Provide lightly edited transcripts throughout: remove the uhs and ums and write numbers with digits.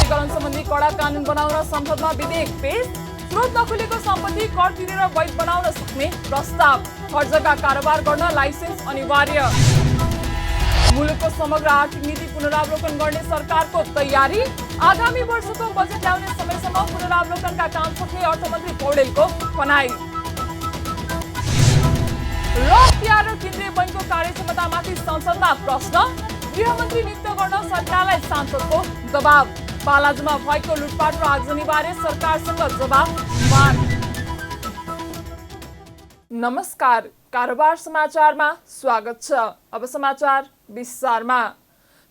शुद्धिकरण सम्बन्धी कडा कानून बनाउन संसदमा विधेयक पेश। स्रोत नखुलेको सम्पत्ति कर तिरेर वैध बनाउन सक्ने प्रस्ताव। हर जग्गा कारोबार गर्न लाइसेन्स अनिवार्य। मुलुकको समग्र आर्थिक नीति पुनरावलोकन गर्ने सरकारको तयारी। आगामी वर्षको बजेट ल्याउने समयसम्म पुनरावलोकनका काम सक्ने अर्थमन्त्री पौडेलको भनाई। र केन्द्रीय बैंकको कार्यक्षमतामाथि संसदमा प्रश्न। गृहमन्त्री नियुक्त गर्न सरकारलाई सांसदको दबाव। पालाजुमा भएको लुटपाट र आगजनीबारे सरकारसँग जवाब माग। नमस्कार, कारोबार समाचारमा स्वागत छ। अब समाचार विस्तारमा।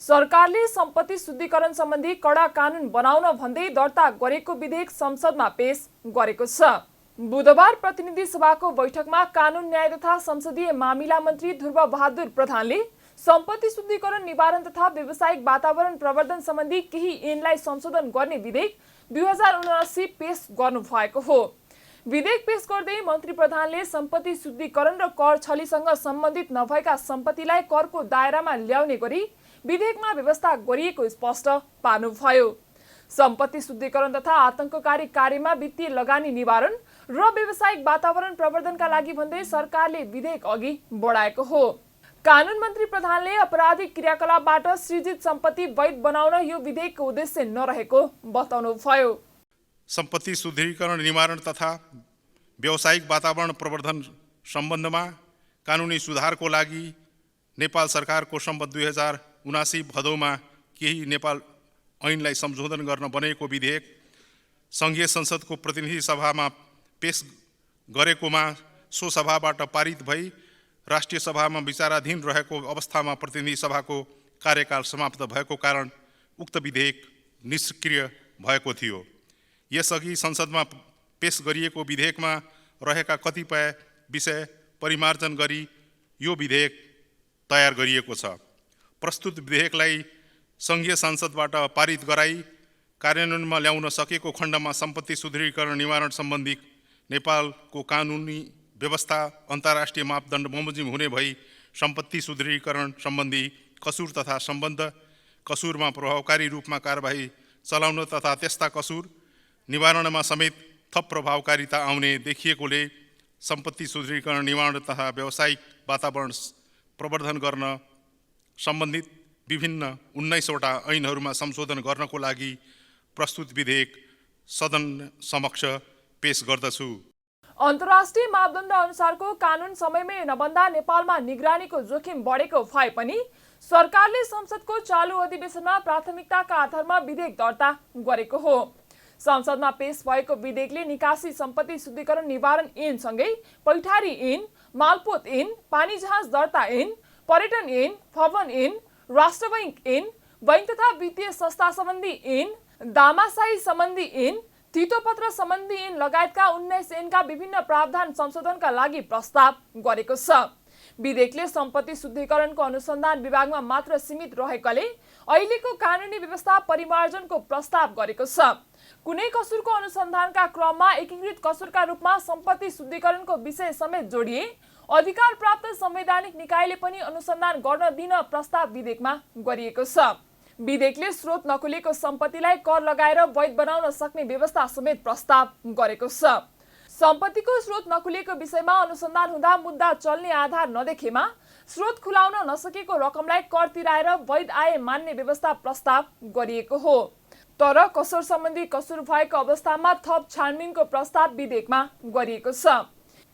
सरकारले सम्पत्ति शुद्धिकरण सम्बन्धी कडा कानून बनाउन भन्दै दर्ता गरेको विधेयक संसदमा पेश गरेको छ। बुधबार प्रतिनिधि सभाको बैठकमा कानून न्याय तथा संसदीय मामिला मन्त्री ध्रुव बहादुर प्रधानले सम्पत्ति शुद्धिकरण निवारण तथा व्यावसायिक वातावरण प्रवर्धन सम्बन्धी केही ऐनलाई संशोधन गर्ने विधेयक 2079 पेश गर्नु भएको हो। विधेयक पेश गर्दै मन्त्री प्रधानले सम्पत्ति शुद्धिकरण र कर छलीसँग सम्बन्धित नभएका सम्पत्तिलाई करको दायरामा ल्याउने गरी विधेयकमा व्यवस्था गरिएको स्पष्ट पार्नुभयो। सम्पत्ति शुद्धिकरण तथा आतंककारी कार्यमा वित्तीय लगानी निवारण र व्यावसायिक वातावरण प्रवर्धनका लागि भन्दै सरकारले विधेयक अघि बढाएको हो। कानून मन्त्री प्रधानले आपराधिक क्रियाकलापबाट सृजित सम्पत्ति वैध बनाउन यो विधेयकको उद्देश्य नरहेको बताउनुभयो। सम्पत्ति शुद्धिकरण निवारण तथा व्यावसायिक वातावरण प्रवर्धन सम्बन्धमा कानुनी सुधारको लागि नेपाल सरकारको सम्वत 2079 भदौमा केही नेपाल ऐनलाई संशोधन गर्न बनेको विधेयक संघीय संसदको प्रतिनिधि सभामा पेश गरेकोमा सो सभाबाट पारित भई राष्ट्रिय सभामा विचाराधीन रहेको अवस्थामा प्रतिनिधि सभाको कार्यकाल समाप्त भएको कारण उक्त विधेयक निष्क्रिय भएको थियो। यसअघि संसदमा पेश गरिएको विधेयकमा रहेका कतिपय विषय परिमार्जन गरी यो विधेयक तयार गरिएको छ। प्रस्तुत विधेयकलाई संघीय संसदबाट पारित गराई कार्यान्वयनमा ल्याउन सकेको खण्डमा सम्पत्ति शुद्धिकरण निवारण सम्बन्धी नेपालको कानुनी व्यवस्था अन्तर्राष्ट्रिय मापदण्ड बमोजिम हुने भई सम्पत्ति शुद्धिकरण सम्बन्धी कसुर तथा सम्बद्ध कसुरमा प्रभावकारी रूपमा कारबाही चलाउन तथा त्यस्ता कसुर निवारणमा समेत थप प्रभावकारिता आउने देखिएकोले सम्पत्ति शुद्धिकरण निवारण तथा व्यावसायिक वातावरण प्रवर्धन गर्न सम्बन्धित विभिन्न 19 वटा ऐनहरूमा संशोधन गर्नको लागि प्रस्तुत विधेयक सदन समक्ष पेश गर्दछु। अन्तर्राष्ट्रिय मापदण्ड अनुसारको कानून समयमै नबन्दा नेपालमा निगरानीको जोखिम बढेको भए पनि सरकारले संसदको चालु अधिवेशनमा प्राथमिकताका आधारमा विधेयक दर्ता गरेको हो। संसदमा पेश भएको विधेयकले निकासी सम्पत्ति शुद्धिकरण निवारण ऐनसँगै पैठारी ऐन, मालपोत ऐन, पानी जहाज दर्ता ऐन, पर्यटन ऐन, भवन ऐन, राष्ट्र बैंक ऐन, बैंक तथा वित्तीय संस्था सम्बन्धी ऐन, दामासाही सम्बन्धी ऐन, थितोपत्र सम्बन्धी ऐन लगायतका 19 ऐनका विभिन्न प्रावधान संशोधनका लागि प्रस्ताव गरेको छ। विधेयकले सम्पत्ति शुद्धिकरणको अनुसन्धान विभागमा मात्र सीमित रहेकाले अहिलेको कानुनी व्यवस्था परिमार्जनको प्रस्ताव गरेको छ। कुनै कसुरको अनुसन्धानका क्रममा एकीकृत कसुरका रूपमा सम्पत्ति शुद्धिकरणको विषय समेत जोडिए अधिकार प्राप्त संवैधानिक निकायले पनि अनुसन्धान गर्न दिन प्रस्ताव विधेयकमा गरिएको छ। विधेयकले स्रोत नखुलेको सम्पत्तिलाई कर लगाएर वैध बनाउन सक्ने व्यवस्था समेत प्रस्ताव गरेको छ। सम्पत्तिको स्रोत नखुलेको विषयमा अनुसन्धान हुँदा मुद्दा चल्ने आधार नदेखेमा स्रोत खुलाउन नसकेको रकमलाई कर तिराएर वैध आय मान्ने व्यवस्था प्रस्ताव गरिएको हो। तर कसुर सम्बन्धी कसुर भएको अवस्थामा थप छानबिनको प्रस्ताव विधेयकमा गरिएको छ।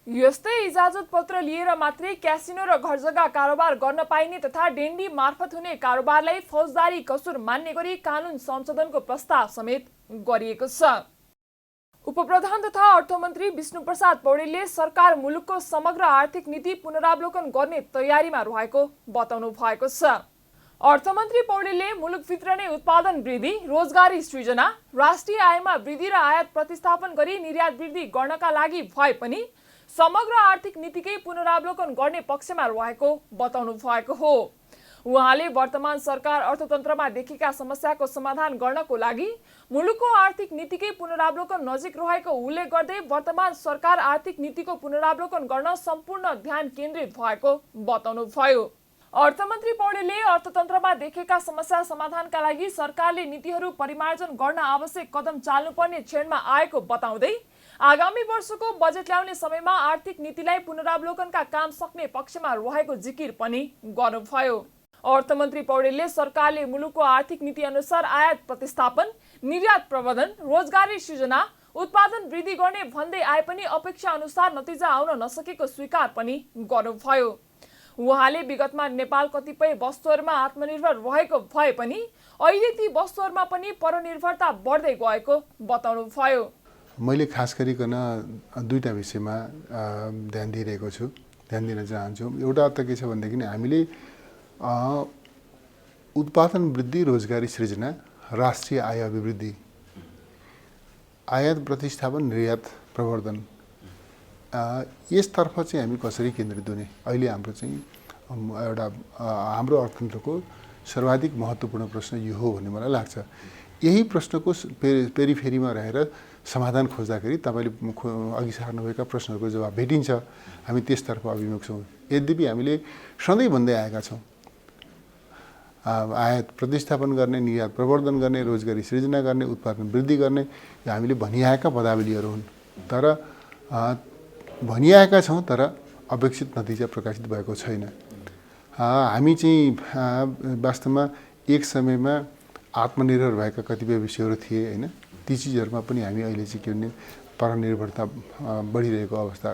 यस्तै इजाजत पत्र लिएर मात्रै क्यासिनो र घरजग्गा कारोबार गर्न पाइने तथा डेन्डी मार्फत हुने कारोबारलाई फौजदारी कसुर मान्ने गरी कानून संशोधनको प्रस्ताव समेत गरिएको छ। उपप्रधान तथा अर्थमन्त्री विष्णुप्रसाद पौडेलले सरकार मुलुकको समग्र आर्थिक नीति पुनरावलोकन गर्ने तयारीमा रहेको बताउनु भएको छ। अर्थमन्त्री पौडेलले मुलुकभित्र नै उत्पादन वृद्धि, रोजगारी सृजना, राष्ट्रिय आयमा वृद्धि र आयात प्रतिस्थापन गरी निर्यात वृद्धि गर्नका लागि भए पनि समग्र आर्थिक नीतिकै पुनरावलोकन गर्ने पक्षमा रहेको बताउनु भएको हो। उहाँले वर्तमान सरकार अर्थतन्त्रमा देखेका समस्याको समाधान गर्नको लागि मुलुकको आर्थिक नीतिकै पुनरावलोकन नजिक रहेको उल्लेख गर्दै वर्तमान सरकार आर्थिक नीतिको पुनरावलोकन गर्न सम्पूर्ण ध्यान केन्द्रित भएको बताउनुभयो। अर्थमन्त्री पौडेलले अर्थतन्त्रमा देखेका समस्या समाधानका लागि सरकारले नीतिहरू परिमार्जन गर्न आवश्यक कदम चाल्नुपर्ने क्षणमा आएको बताउँदै आगामी वर्षको बजेट ल्याउने समयमा आर्थिक नीतिलाई पुनरावलोकनका काम सक्ने पक्षमा रहेको जिकिर पनि गर्नुभयो। अर्थमन्त्री पौडेलले सरकारले मुलुकको आर्थिक नीति अनुसार आयात प्रतिस्थापन, निर्यात प्रवर्धन, रोजगारी सृजना, उत्पादन वृद्धि गर्ने भन्दै आए पनि अपेक्षा अनुसार नतिजा आउन नसकेको स्वीकार पनि गर्नुभयो। उहाँले विगतमा नेपाल कतिपय वस्तुहरूमा आत्मनिर्भर रहेको भए पनि अहिले ती वस्तुहरूमा पनि परनिर्भरता बढ्दै गएको बताउनुभयो। मैले खास गरिकन दुईटा विषयमा ध्यान दिन चाहन्छु। एउटा त के छ भनेदेखि हामीले उत्पादन वृद्धि, रोजगारी सृजना, राष्ट्रिय आय अभिवृद्धि, आयात प्रतिस्थापन, निर्यात प्रवर्धन, यसतर्फ चाहिँ हामी कसरी केन्द्रित हुने, अहिले हाम्रो चाहिँ हाम्रो अर्थतन्त्रको सर्वाधिक महत्त्वपूर्ण प्रश्न यो हो भन्ने मलाई लाग्छ। यही प्रश्नको पेरिफेरीमा रहेर समाधान खोज्दाखेरि तपाईँले अघि सार्नुभएका प्रश्नहरूको जवाब भेटिन्छ। हामी त्यसतर्फ अभिमुख छौँ। यद्यपि हामीले सधैँ भन्दै आएका छौँ आयात प्रतिस्थापन गर्ने, निर्यात प्रवर्धन गर्ने, रोजगारी सृजना गर्ने, उत्पादन वृद्धि गर्ने, यो हामीले भनिआएका पदावलीहरू हुन्। तर भनिआएका छौँ तर अपेक्षित नतिजा प्रकाशित भएको छैन। हामी चाहिँ वास्तवमा एक समयमा आत्मनिर्भर भएका कतिपय विषयहरू थिए होइन, ती चिजहरूमा पनि हामी अहिले चाहिँ के भने परनिर्भरता बढिरहेको अवस्था,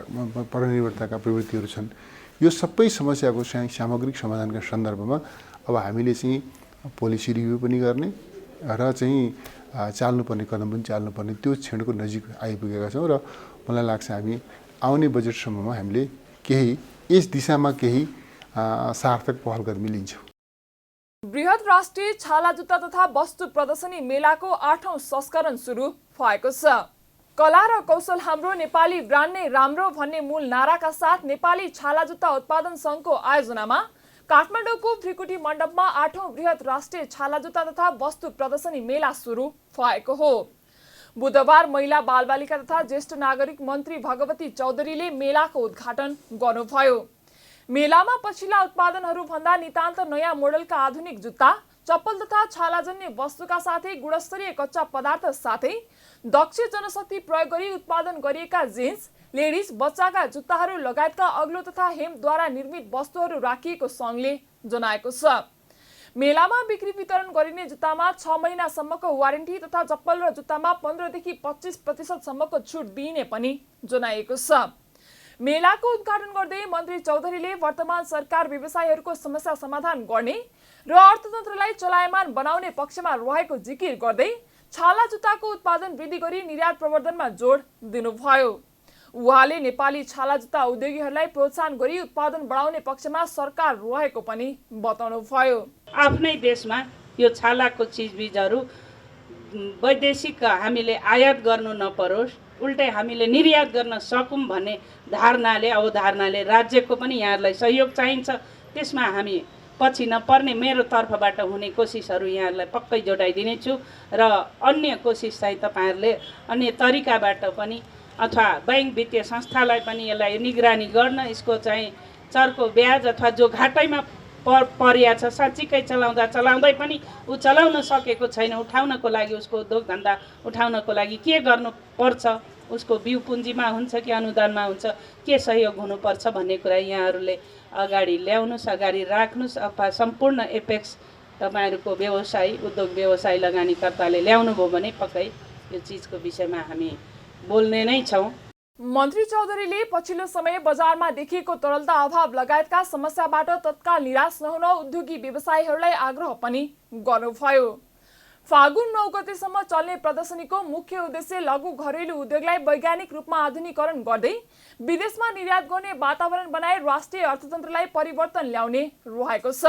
परनिर्भरताका प्रवृत्तिहरू छन्। यो सबै समस्याको सामग्रिक समाधानका सन्दर्भमा अब हामीले चाहिँ पोलिसी रिभ्यू पनि गर्ने र चाहिँ चाल्नुपर्ने कदम पनि चाल्नुपर्ने त्यो क्षणको नजिक आइपुगेका छौँ र मलाई लाग्छ हामी आउने बजेटसम्ममा हामीले केही यस दिशामा केही सार्थक पहल कदमी लिन्छौँ। बृहत राष्ट्रिय छाला जुत्ता तथा वस्तु प्रदर्शनी मेलाको 8औं संस्करण सुरु भएको छ। कला र कौशल हाम्रो, नेपाली ब्रान्ड नै राम्रो भन्ने मूल नाराका साथ नेपाली छाला जुत्ता उत्पादन सङ्घको आयोजनामा काठमाडौँको भ्रिकुटी मण्डपमा 8औं बृहत राष्ट्रिय छाला जुत्ता तथा वस्तु प्रदर्शनी मेला सुरु भएको हो। बुधबार महिला बालबालिका तथा ज्येष्ठ नागरिक मन्त्री भगवती चौधरीले मेलाको उद्घाटन गर्नुभयो। मेलामा पछिल्ला उत्पादनहरू भन्दा नितान्त नयाँ मोडलका आधुनिक जुत्ता, चप्पल तथा छालाजन्य वस्तुका साथै गुणस्तरीय कच्चा पदार्थ साथै दक्ष जनशक्ति प्रयोग गरी उत्पादन गरिएका जिन्स, लेडिज, बच्चाका जुत्ताहरू लगायतका अग्लो तथा हेमद्वारा निर्मित वस्तुहरू राखिएको सङ्घले जनाएको छ। मेलामा बिक्री वितरण गरिने जुत्तामा 6 महिनासम्मको वारेन्टी तथा चप्पल र जुत्तामा 15 देखि 25% सम्मको छुट दिइने पनि जनाइएको छ। मेलाको उद्घाटन गर्दै मन्त्री चौधरीले वर्तमान सरकार व्यवसायीहरूको समस्या समाधान गर्ने र अर्थतन्त्रलाई चलायमान बनाउने पक्षमा रहेको जिकिर गर्दै छाला जुत्ताको उत्पादन वृद्धि गरी निर्यात प्रवर्धनमा जोड दिनुभयो। उहाँले नेपाली छाला जुत्ता उद्योगीहरूलाई प्रोत्साहन गरी उत्पादन बढाउने पक्षमा सरकार रहेको पनि बताउनुभयो। आफ्नै देशमा यो छालाको चिजबिजहरू वैदेशिक हामीले आयात गर्नु नपरोस्, उल्टै हामीले निर्यात गर्न सकौँ भन्ने धारणाले अवधारणाले राज्यको पनि यहाँहरूलाई सहयोग चाहिन्छ। त्यसमा हामी पछि नपर्ने मेरो तर्फबाट हुने कोसिसहरू यहाँहरूलाई पक्कै जोडाइदिनेछु र अन्य कोसिस चाहिँ तपाईँहरूले अन्य तरिकाबाट पनि अथवा बैंक वित्तीय संस्थालाई पनि यसलाई निगरानी गर्न, यसको चाहिँ चर्को ब्याज अथवा जो घाटैमा परिया छ साँच्चीकै चलाउँदै पनि ऊ चलाउन सकेको छैन, उठाउनको लागि उसको उद्योग धन्दा उठाउनको लागि के गर्नुपर्छ, उसको बिउ पुँजीमा हुन्छ कि अनुदानमा हुन्छ, के सहयोग हुनुपर्छ भन्ने कुरा यहाँहरूले अगाडि ल्याउनुहोस्, अगाडि राख्नुहोस्। अथवा सम्पूर्ण एपेक्स तपाईँहरूको व्यवसायी, उद्योग व्यवसाय लगानीकर्ताले ल्याउनुभयो भने पक्कै यो चिजको विषयमा हामी बोल्ने नै छौँ। मन्त्री चौधरीले पछिल्लो समय बजारमा देखिएको तरलता अभाव लगायतका समस्याबाट तत्काल निराश नहुन उद्योगी व्यवसायीहरूलाई आग्रह पनि गर्नुभयो। फागुन 9 गतेसम्म चल्ने प्रदर्शनीको मुख्य उद्देश्य लघु घरेलु उद्योगलाई वैज्ञानिक रूपमा आधुनिकीकरण गर्दै विदेशमा निर्यात गर्ने वातावरण बनाए राष्ट्रिय अर्थतन्त्रलाई परिवर्तन ल्याउने रहेको छ।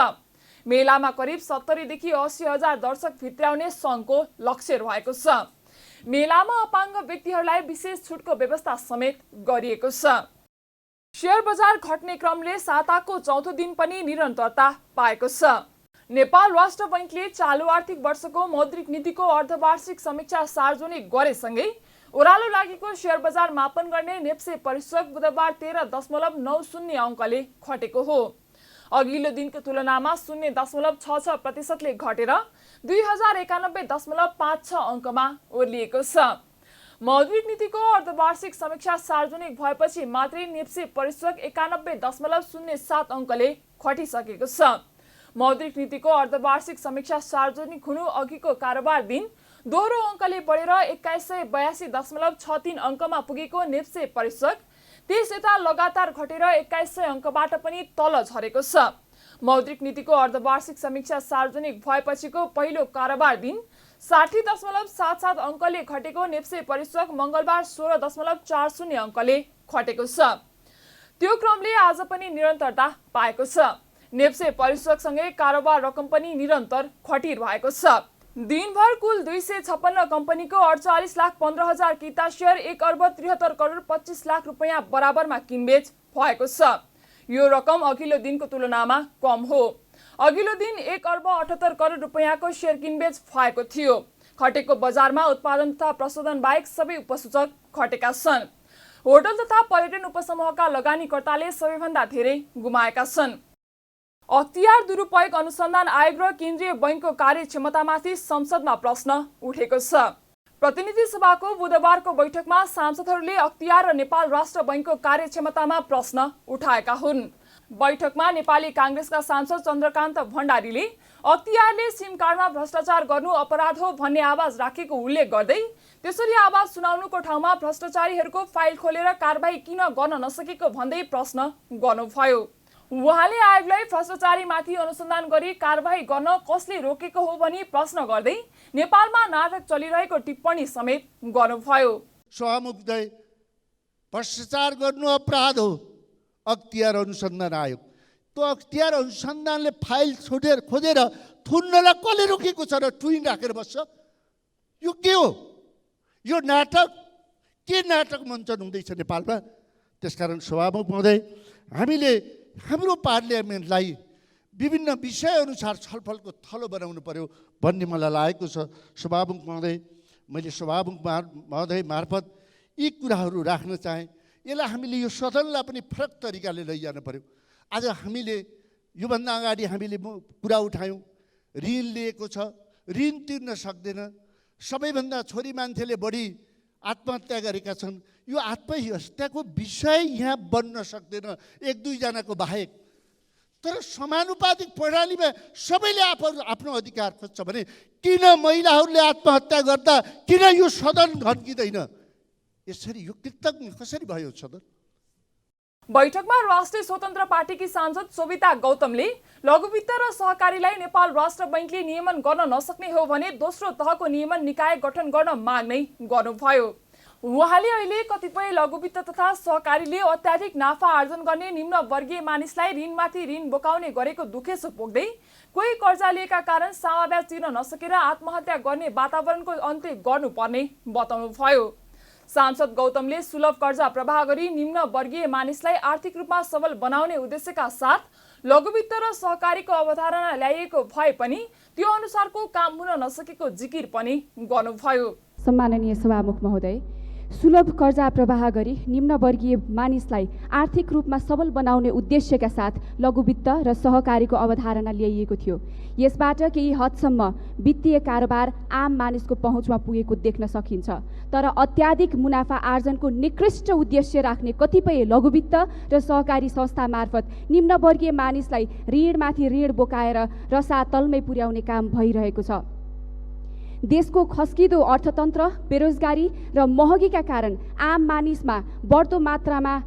मेलामा करिब 70 देखि 80 हजार दर्शक भित्र्याउने सङ्घको लक्ष्य रहेको छ। मेलामा अपाङ्ग व्यक्तिहरूलाई विशेष छुटको व्यवस्था समेत गरिएको छ। शेयर बजार घट्ने क्रमले साताको चौथो दिन पनि निरन्तरता पाएको छ। नेपाल राष्ट्र बैंकले चालु आर्थिक वर्षको मौद्रिक नीतिको अर्धवार्षिक समीक्षा सार्वजनिक गरेसँगै ओह्रालो लागेको शेयर बजार मापन गर्ने नेप्से परिषद बुधबार 13.90 अङ्कले घटेको हो। अघिल्लो दिनको तुलनामा 0.66% घटेर 2091.56 अङ्कमा ओर्लिएको छ। मौद्रिक नीतिको अर्धवार्षिक समीक्षा सार्वजनिक भएपछि मात्रै नेप्से परिषद 91.07 अङ्कले खटिसकेको छ। मौद्रिक नीतिको अर्धवार्षिक समीक्षा सार्वजनिक हुनु अघिको कारोबार दिन दोहोरो अङ्कले बढेर 2182.63 अङ्कमा पुगेको नेप्से परिषद त्यस यता लगातार घटेर 2100 अङ्कबाट पनि तल झरेको छ। मौद्रिक नीतिको अर्धवार्षिक समीक्षा सार्वजनिक भएपछिको पहिलो कारोबार दिन 60.77 अङ्कले घटेको नेप्से परिषद मङ्गलबार 16.40 अङ्कले घटेको छ। त्यो क्रमले आज पनि निरन्तरता पाएको छ। नेप्से परिषदसँगै कारोबार रकम पनि निरन्तर घटिरहेको छ। दिनभर कुल 256 कम्पनीको 48,15,000 किता सेयर 1,73,25,00,000 रुपैयाँ बराबरमा किनबेच भएको छ। यो रकम अघिल्लो दिनको तुलनामा कम हो। अघिल्लो दिन 1,78,00,00,000 रुपैयाँको सेयर किनबेच भएको थियो। घटेको बजारमा उत्पादन तथा प्रशोधन बाहेक सबै उपसूचक घटेका छन्। होटल तथा पर्यटन उपसमूहका लगानीकर्ताले सबैभन्दा धेरै गुमाएका छन्। अख्तियार दुरुपयोग अनुसन्धान आयोग र केन्द्रीय बैंकको कार्यक्षमतामाथि संसदमा प्रश्न उठेको छ। प्रतिनिधि सभाको बुधबारको बैठकमा सांसदहरूले अख्तियार र नेपाल राष्ट्र बैंकको कार्यक्षमतामा प्रश्न उठाएका हुन्। बैठकमा नेपाली कांग्रेसका सांसद चन्द्रकान्त भण्डारीले अख्तियारले सिम कार्डमा भ्रष्टाचार गर्नु अपराध हो भन्ने आवाज राखेको उल्लेख गर्दै त्यसरी आवाज सुनाउनुको ठाउँमा भ्रष्टाचारीहरूको फाइल खोलेर कारबाही किन गर्न नसकेको भन्दै प्रश्न गर्नुभयो। उहाँले आयोगलाई भ्रष्टाचारीमाथि अनुसन्धान गरी कारबाही गर्न कसले रोकेको हो भनी प्रश्न गर्दै नेपालमा नाटक चलिरहेको टिप्पणी समेत गर्नुभयो। सभामुखले भ्रष्टाचार गर्नु अपराध हो अख्तियार अनुसन्धान आयोग, त्यो अख्तियार अनुसन्धानले फाइल खोजेर थुन्नलाई कसले रोकेको छ र टुइन राखेर बस्छ? यो के हो? यो नाटक के नाटक मञ्चन हुँदैछ नेपालमा? त्यसकारण सभामुख महोदय, हामीले हाम्रो पार्लियामेन्टलाई विभिन्न विषयअनुसार छलफलको थलो बनाउनु पर्यो भन्ने मलाई लागेको छ। सभामुख महोदय, मैले सभामुख महोदय मार्फत यी कुराहरू राख्न चाहेँ। यसलाई हामीले यो सदनलाई पनि फरक तरिकाले लैजानु पर्यो। आज हामीले योभन्दा अगाडि हामीले कुरा उठायौँ, ऋण लिएको छ, ऋण तिर्न सक्दैन, सबैभन्दा छोरी मान्छेले बढी आत्महत्या गरेका छन्। यो आत्महत्याको विषय यहाँ बन्न सक्दैन एक दुईजनाको बाहेक। तर समानुपातिक प्रणालीमा सबैले आफ्नो अधिकार खोज्छ भने किन महिलाहरूले आत्महत्या गर्दा किन यो सदन घन्किँदैन? यसरी यो कृतज्ञ कसरी भयो सदन? बैठकमा राष्ट्रिय स्वतन्त्र पार्टीकी सांसद सोभिता गौतमले लघुवित्त र सहकारीलाई नेपाल राष्ट्र बैंकले नियमन गर्न नसक्ने हो भने दोस्रो तहको नियमन निकाय गठन गर्न माग नै गर्नुभयो। उहाँले अहिले कतिपय लघुवित्त तथा सहकारीले अत्याधिक नाफा आर्जन गर्ने निम्न वर्गीय मानिसलाई ऋणमाथि ऋण बोकाउने गरेको दुखेसो पोख्दै कोही कर्जा लिएका कारण सामाब्याज तिर्न नसकेर आत्महत्या गर्ने वातावरणको अन्त्य गर्नुपर्ने बताउनुभयो। सांसद गौतमले सुलभ कर्जा प्रवाह गरी निम्न वर्गीय मानिसलाई आर्थिक रूपमा सबल बनाउने उद्देश्यका साथ लघुवित्त र सहकारीको अवधारणा ल्याइएको भए पनि त्यो अनुसारको काम हुन नसकेको जिकिर पनि गर्नुभयो। सम्माननीय सभामुख महोदय, सुलभ कर्जा प्रवाह गरी निम्न वर्गीय मानिसलाई आर्थिक रूपमा सबल बनाउने उद्देश्यका साथ लघुवित्त र सहकारीको अवधारणा ल्याइएको थियो। यसबाट केही हदसम्म वित्तीय कारोबार आम मानिसको पहुँचमा पुगेको देख्न सकिन्छ। तर अत्याधिक मुनाफा आर्जनको निकृष्ट उद्देश्य राख्ने कतिपय लघुवित्त र सहकारी संस्था मार्फत निम्न वर्गीय मानिसलाई ऋणमाथि ऋण बोकाएर रसातलमै पुर्याउने काम भइरहेको छ। देशको खस्किदो अर्थतन्त्र, बेरोजगारी र महँगीका कारण आम मानिस बढ्दो मात्रामा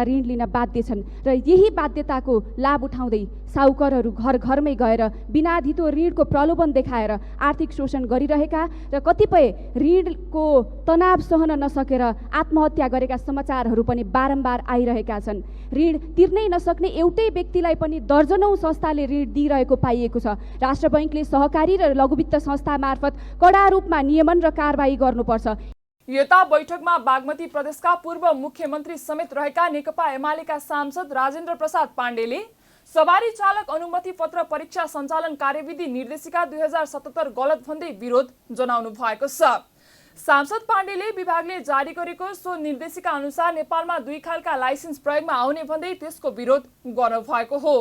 ऋण लिन बाध्य छन् र यही बाध्यताको लाभ उठाउँदै साहुकारहरू घर घरमै गएर बिनाधितो ऋणको प्रलोभन देखाएर आर्थिक शोषण गरिरहेका र कतिपय ऋणको तनाव सहन नसकेर आत्महत्या गरेका समाचारहरू पनि बारम्बार आइरहेका छन्। ऋण तिर्नै नसक्ने एउटै व्यक्तिलाई पनि दर्जनौं संस्थाले ऋण दिइरहेको पाइएको छ। राष्ट्र बैंकले सहकारी र लघुवित्त संस्था मार्फत कडा रूपमा नियमन र कारबाही गर्नुपर्छ। यता बैठकमा बागमती प्रदेशका पूर्व मुख्यमन्त्री समेत रहेका नेकपा एमालेका सांसद राजेन्द्र प्रसाद पाण्डेले सवारी चालक अनुमति पत्र परीक्षा सञ्चालन कार्यविधि निर्देशिका 2077 गलत भन्दै विरोध जनाउनु भएको छ। सांसद पाण्डेले विभागले जारी गरेको सो निर्देशिका अनुसार नेपालमा 2 खालका लाइसेन्स प्रयोगमा आउने भन्दै त्यसको विरोध गर्नु भएको हो।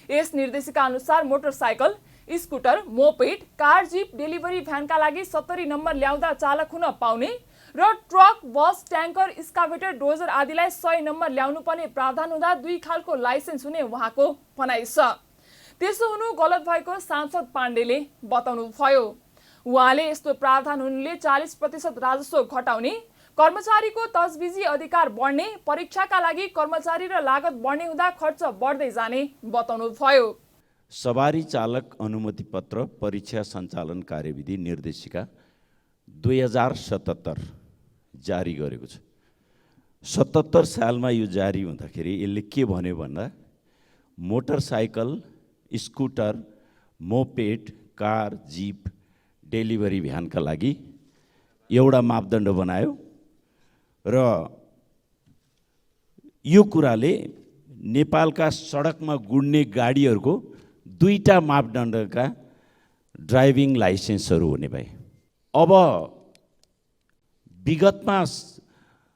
यस निर्देशिका अनुसार motorcycle, scooter, moped, car, jeep, delivery भ्यानका लागि 70 नम्बर ल्याउँदा चालक हुन पाउने र truck, bus, tanker, excavator, dozer आदिलाई 100 नम्बर ल्याउनु पर्ने प्रावधान हुँदा 2 खालको लाइसेन्स हुने उहाँको भनाइ छ। त्यसो हुनु गलत भएको सांसद पाण्डेले बताउनु भयो। उहाँले यस्तो प्रावधान हुनुले 40% राजस्व घटाउने, कर्मचारीको तजबिजी अधिकार बढ्ने, परीक्षाका लागि कर्मचारी र लागत बढ्ने हुँदा खर्च बढ्दै जाने बताउनु भयो। सवारी चालक अनुमति पत्र परीक्षा सञ्चालन कार्यविधि निर्देशिका 2077 जारी गरेको छ। 77 सालमा यो जारी हुँदाखेरि यसले के भन्यो भन्दा motorcycle, scooter, moped, car, jeep, delivery भ्यानका लागि एउटा मापदण्ड बनायो र यो कुराले नेपालका सडकमा गुड्ने गाडीहरूको 2टा मापदण्डका ड्राइभिङ लाइसेन्सहरू हुने भए। अब विगतमा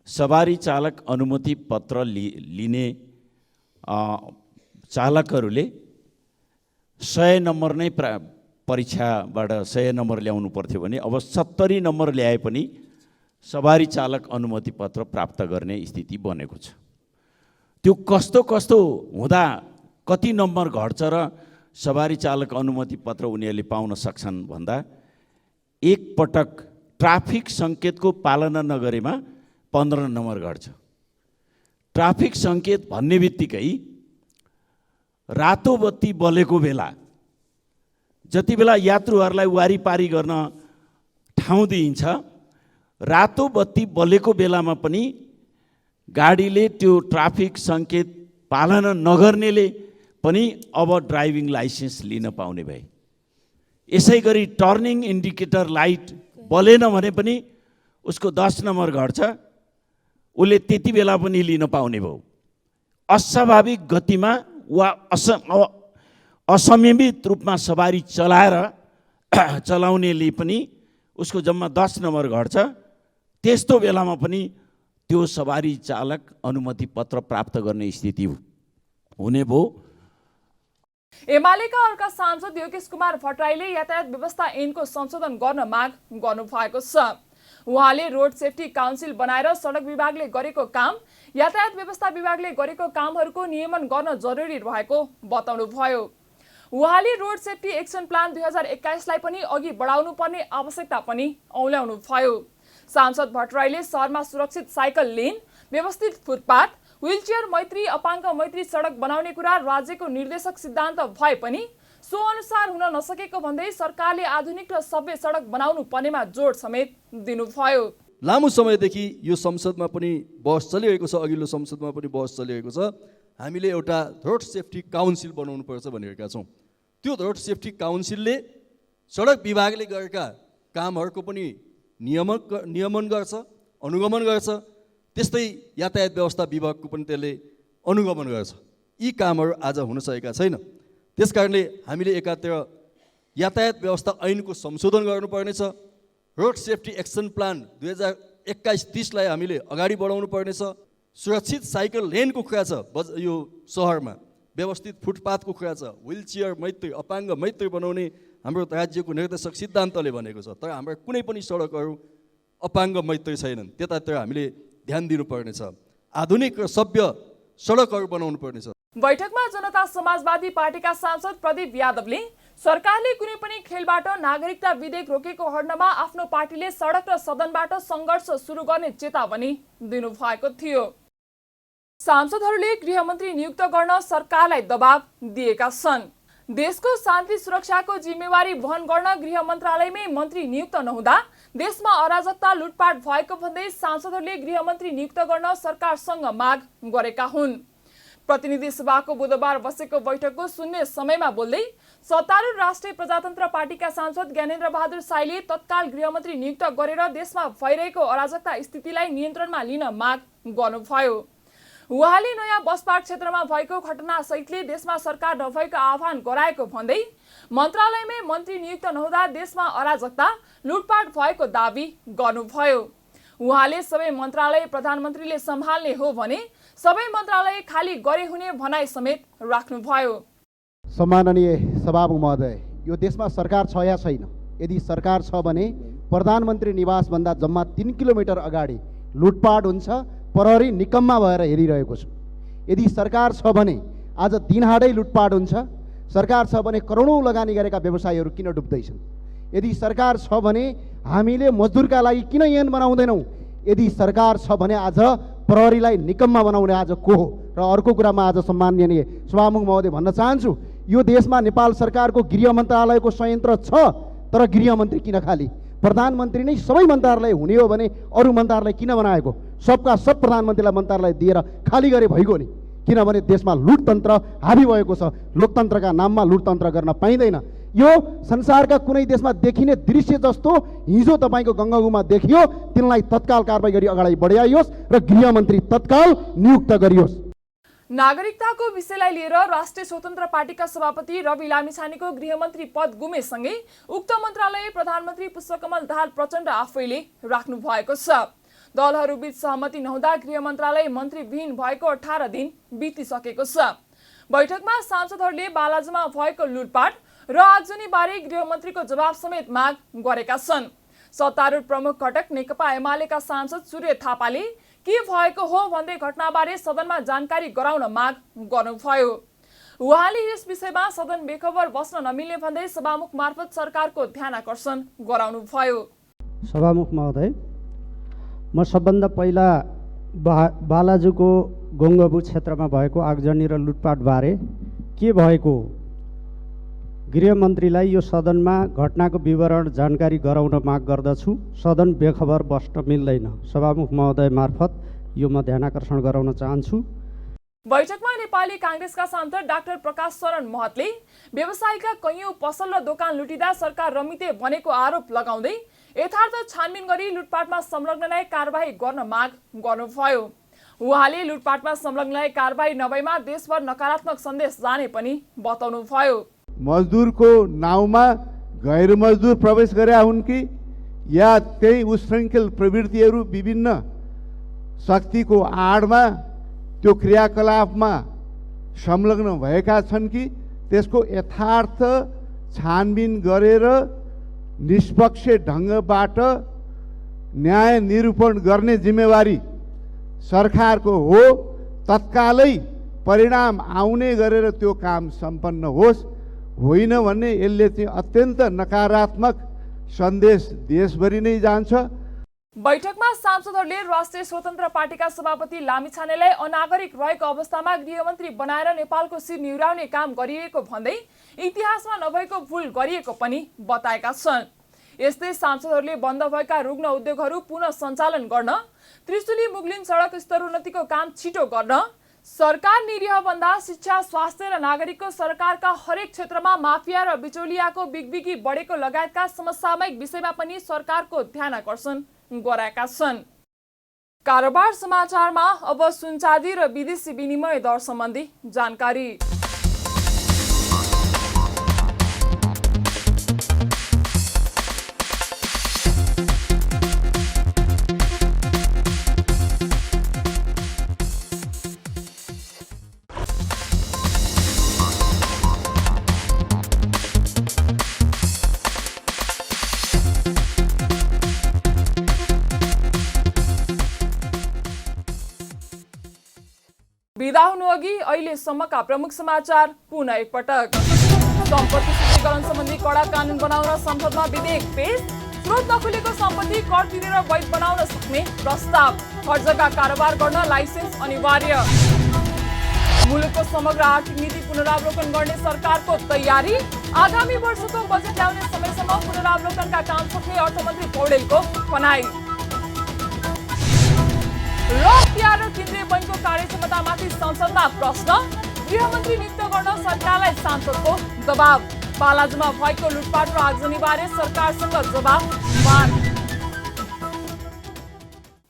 सवारी चालक अनुमति पत्र लिने चालकहरूले 100 नम्बर नै परीक्षाबाट 100 नम्बर ल्याउनु पर्थ्यो भने अब 70 नम्बर ल्याए पनि सवारी चालक अनुमति पत्र प्राप्त गर्ने स्थिति बनेको छ। त्यो कस्तो कस्तो हुँदा कति नम्बर घट्छ र सवारी चालक अनुमति पत्र उनीहरूले पाउन सक्छन् भन्दा एक पटक ट्राफिक सङ्केतको पालना नगरेमा 15 नम्बर घट्छ। ट्राफिक सङ्केत भन्ने बित्तिकै रातो बत्ती बलेको बेला जति बेला यात्रुहरूलाई वारीपारी गर्न ठाउँ दिइन्छ, रातो बत्ती बलेको बेलामा पनि गाडीले त्यो ट्राफिक सङ्केत पालना नगर्नेले पनि अब ड्राइभिङ लाइसेन्स लिन पाउने भए। यसै गरी टर्निङ इन्डिकेटर लाइट बलेन भने पनि उसको 10 नम्बर घट्छ, उसले त्यति बेला पनि लिन पाउने भयो। अस्वाभाविक गतिमा वा असंयमित रूपमा सवारी चलाउनेले पनि उसको जम्मा 10 नम्बर घट्छ। त्यस्तो बेलामा पनि त्यो सवारी चालक अनुमति पत्र प्राप्त गर्ने स्थिति हुने भयो। एमालेका अर्का सांसद योगेश कुमार भट्टराईले यातायात व्यवस्था ऐनको संशोधन गर्न माग गर्नु भएको छ। उहाँले रोड सेफ्टी काउन्सिल बनाएर सडक विभागले गरेको काम, यातायात व्यवस्था विभागले गरेको कामहरूको नियमन गर्न जरुरी रहेको बताउनु भयो। उहाँले रोड सेफ्टी एक्सन प्लान 2021लाई पनि अघि बढाउनु पर्ने आवश्यकता पनि औल्याउनु भयो। सांसद भट्टराईले शहरमा सुरक्षित साइकल लेन, व्यवस्थित फुटपाथ, व्हीलचेयर मैत्री, अपाङ्ग मैत्री सडक बनाउने कुरा राज्यको निर्देशक सिद्धान्त भए पनि सो अनुसार हुन नसकेको भन्दै सरकारले आधुनिक र सभ्य सडक बनाउनु पर्नेमा जोड समेत दिनुभयो। लामो समयदेखि यो संसदमा पनि बहस चलिरहेको छ, अघिल्लो संसदमा पनि बहस चलिरहेको छ। हामीले एउटा रोड सेफ्टी काउन्सिल बनाउनु पर्छ भनिरहेका छौँ। त्यो रोड सेफ्टी काउन्सिलले सडक विभागले गरेका कामहरूको पनि नियमन गर्छ, अनुगमन गर्छ। त्यस्तै यातायात व्यवस्था विभागको पनि त्यसले अनुगमन गर्छ। यी कामहरू आज हुन सकेका छैन। त्यसकारणले हामीले एकातिर यातायात व्यवस्था ऐनको संशोधन गर्नुपर्नेछ। रोड सेफ्टी एक्सन प्लान 2021-30लाई हामीले अगाडि बढाउनु पर्नेछ। सुरक्षित साइकल लेनको कुरा छ यो सहरमा, व्यवस्थित फुटपाथको कुरा छ, व्हीलचेयर मैत्री, अपाङ्ग मैत्री बनाउने हाम्रो राज्यको निर्देशक सिद्धान्तले भनेको छ। तर हाम्रा कुनै पनि सडकहरू अपाङ्ग मैत्री छैनन्। त्यतातिर हामीले ध्यान दिनुपर्नेछ। आधुनिक र सभ्य सडकहरू बनाउनु पर्नेछ। बैठकमा जनता समाजवादी पार्टीका सांसद प्रदीप यादवले सरकारले कुनै पनि खेलबाट नागरिकता विधेयक रोकेको हड्नमा आफ्नो पार्टीले सडक र सदनबाट सङ्घर्ष सुरु गर्ने चेतावनी दिनुभएको थियो। सांसदहरूले गृहमन्त्री नियुक्त गर्न सरकारलाई दबाब दिएका छन्। देशको शान्ति सुरक्षाको जिम्मेवारी वहन गर्न गृह मन्त्रालयमै मन्त्री नियुक्त नहुँदा देशमा अराजकता लुटपाट भएको भन्दै सांसदहरूले गृहमन्त्री नियुक्त गर्न सरकारसँग माग गरेका हुन्। प्रतिनिधि सभाको बुधबार बसेको बैठकको शून्य समयमा बोल्दै सत्तारूढ राष्ट्रिय प्रजातन्त्र पार्टीका सांसद ज्ञानेन्द्र बहादुर साईले तत्काल गृहमन्त्री नियुक्त गरेर देशमा भइरहेको अराजकता स्थितिलाई नियन्त्रणमा लिन माग गर्नुभयो। उहाँले नयाँ बसपार्क क्षेत्रमा भएको घटना सहितले देशमा सरकार नभएको आह्वान गराएको भन्दै मन्त्रालयमै मन्त्री नियुक्त नहुँदा देशमा अराजकता लुटपाट भएको दावी गर्नुभयो। उहाँले सबै मन्त्रालय प्रधानमन्त्रीले सम्हाल्ने हो भने सबै मन्त्रालय खाली गरे हुने भनाइ समेत राख्नुभयो। सम्माननीय सभामुख महोदय, यो देशमा सरकार छ या छैन? यदि सरकार छ भने प्रधानमन्त्री निवासभन्दा जम्मा 3 किलोमिटर अगाडि लुटपाट हुन्छ, प्रहरी निकम्मा भएर हेरिरहेको छु। यदि सरकार छ भने आज दिनहाडै लुटपाट हुन्छ, सरकार छ भने करोडौँ लगानी गरेका व्यवसायीहरू किन डुब्दैछन्? यदि सरकार छ भने हामीले मजदुरका लागि किन ऐन बनाउँदैनौँ? यदि सरकार छ भने आज प्रहरीलाई निकम्मा बनाउने आज को हो? र अर्को कुरामा आज सम्माननीय सभामुख महोदय भन्न चाहन्छु, यो देशमा नेपाल सरकारको गृह मन्त्रालयको संयन्त्र छ, तर गृहमन्त्री किन खाली? प्रधानमन्त्री नै सबै मन्त्रालय हुने हो भने अरू मन्त्रालय किन बनाएको? सबका सब प्रधानमन्त्रीलाई मन्त्रालय दिएर खाली गरे भइगयो नि। किनभने देशमा लुटतन्त्र हाबी भएको छ। लोकतन्त्रका नाममा लुटतन्त्र गर्न पाइँदैन। यो संसारका कुनै देशमा देखिने दृश्य जस्तो हिजो तपाईँको गङ्गागुमा देखियो, तिनलाई तत्काल कारबाही गरी अगाडि बढाइयोस् र गृहमन्त्री तत्काल नियुक्त गरियोस्। नागरिकताको विषयलाई लिएर राष्ट्रिय स्वतन्त्र पार्टीका सभापति रवि लामिछानेको गृहमन्त्री पद गुमेसँगै उक्त मन्त्रालय प्रधानमन्त्री पुष्पकमल दाहाल प्रचण्ड आफैले राख्नु भएको छ। दलहरूबीच सहमति नहुँदा गृह मन्त्रालय मन्त्रीविहीन भएको 18 दिन बितिसकेको छ। बैठकमा सांसदहरूले बालाजुमा भएको लुटपाट र आगजनीबारे गृहमन्त्रीको जवाब समेत माग गरेका छन्। सत्तारूढ प्रमुख घटक नेकपा एमालेका सांसद सूर्य थापाले के भएको हो भन्दै घटनाबारे सदनमा जानकारी गराउन माग गर्नुभयो। उहाँले यस विषयमा सदन बेखबर बस्न नमिल्ने भन्दै सभामुख मार्फत सरकारको ध्यान आकर्षण गराउनुभयो। सभामुख महोदय, म सबभन्दा पहिला बालाजुको गोङ्गबु क्षेत्रमा भएको आगजनी र लुटपाटबारे के भएको गृहमन्त्रीलाई यो सदनमा घटनाको विवरण जानकारी गराउन माग गर्दछु। सदन बेखबर बस्न मिल्दैन। सभामुख महोदय मार्फत यो म ध्यान आकर्षण गराउन चाहन्छु। बैठकमा नेपाली कांग्रेसका सांसद डाक्टर प्रकाश शरण महतले व्यवसायीका कैयौं पसल र दोकान लुटिँदा सरकार रमिते बनेको आरोप लगाउँदै यथार्थ छानबिन गरी लुटपाटमा संलग्नलाई कारबाही गर्न माग गर्नुभयो। उहाँले लुटपाटमा संलग्नलाई कारबाही नभएमा देशभर नकारात्मक सन्देश जाने पनि बताउनुभयो। मजदुरको नाउँमा गैर मजदुर प्रवेश गरेका हुन् कि या त्यही उशृङ्खल प्रवृत्तिहरू विभिन्न शक्तिको आडमा त्यो क्रियाकलापमा संलग्न भएका छन् कि त्यसको यथार्थ छानबिन गरेर निष्पक्ष ढङ्गबाट न्याय निरूपण गर्ने जिम्मेवारी सरकारको हो। तत्कालै परिणाम आउने गरेर त्यो काम सम्पन्न होस्, होइन भने यसले चाहिँ अत्यन्त नकारात्मक सन्देश देशभरि नै जान्छ। बैठकमा सांसदहरूले राष्ट्रिय स्वतन्त्र पार्टीका सभापति लामिछानेलाई अनागरिक रहेको अवस्थामा गृहमन्त्री बनाएर नेपालको शिर निहुराउने काम गरिएको भन्दै इतिहासमा नभएको भूल गरिएको पनि बताएका छन्। यस्तै सांसदहरूले बन्द भएका रुग्ण उद्योगहरू पुनः सञ्चालन गर्न, त्रिशुली मुगलिन सडक स्तरोन्नतिको काम छिटो गर्न, सरकार निरीह भन्दा शिक्षा, स्वास्थ्य र नागरिकको सरकारका हरेक क्षेत्रमा माफिया र बिचौलियाको बिगबिगी बढेको लगायतका समसामयिक विषयमा पनि सरकारको ध्यान आकर्षण गराएका छन्। कारोबार समाचारमा अब सुनचाँदी र विदेशी विनिमय दर सम्बन्धी जानकारी। बिदा हुनु अघि अहिलेसम्मका प्रमुख समाचार पुनः एकपटक। सम्पत्ति शुद्धिकरण सम्बन्धी कडा कानून बनाउन संसदमा विधेयक पेश। स्रोत नखुलेको सम्पत्ति कर तिरेर वैध बनाउन सक्ने प्रस्ताव। हर जग्गा कारोबार गर्न लाइसेन्स अनिवार्य। मुलुकको समग्र आर्थिक नीति पुनरावलोकन गर्ने सरकारको तयारी। आगामी वर्षको बजेट ल्याउने समयसम्म पुनरावलोकनका काम सक्ने अर्थमन्त्री पौडेलको भनाई। तिहार र केन्द्रीय बैंकको कार्यक्षमतामाथि संसदमा प्रश्न। गृहमन्त्री नियुक्त गर्न सरकारलाई सांसदको दबाव। बालाजुमा भएको लुटपाट र आगजनीबारे सरकारसँग जवाब माग।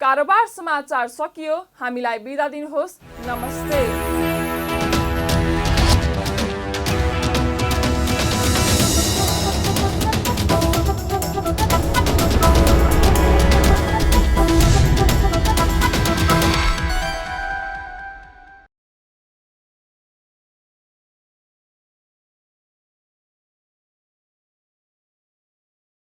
कारोबार समाचार सकियो। हामीलाई बिदा दिनुहोस्। नमस्ते।